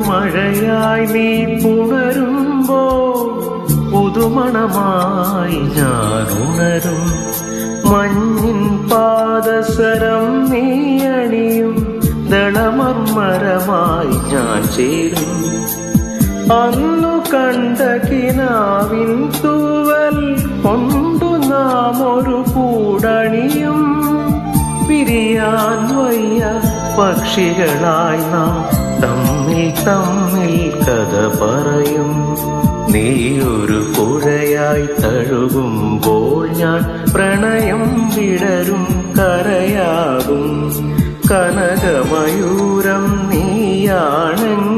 മഴയായി നീ പുണരുമ്പോൾ പുതുമണമായി ഞാൻ ഉണരും. മഞ്ഞിൻ പാദസരം നീ അണിയും ദളമർമരമായി ഞാൻ ചേരും. അന്നു കണ്ട കിനാവിൻ തൂവൽ കൊണ്ടു നാം ഒരു കൂടണിയും. പിരിയാൻ വയ്യ പക്ഷികളായി നാം തമ്മിൽ തമ്മിൽ കഥ പറയും. നീ ഒരു പുഴയായി തഴുകുമ്പോൾ ഞാൻ പ്രണയം വിടരും കരയാകും. കനകമയൂരം നീയാണെങ്കിലും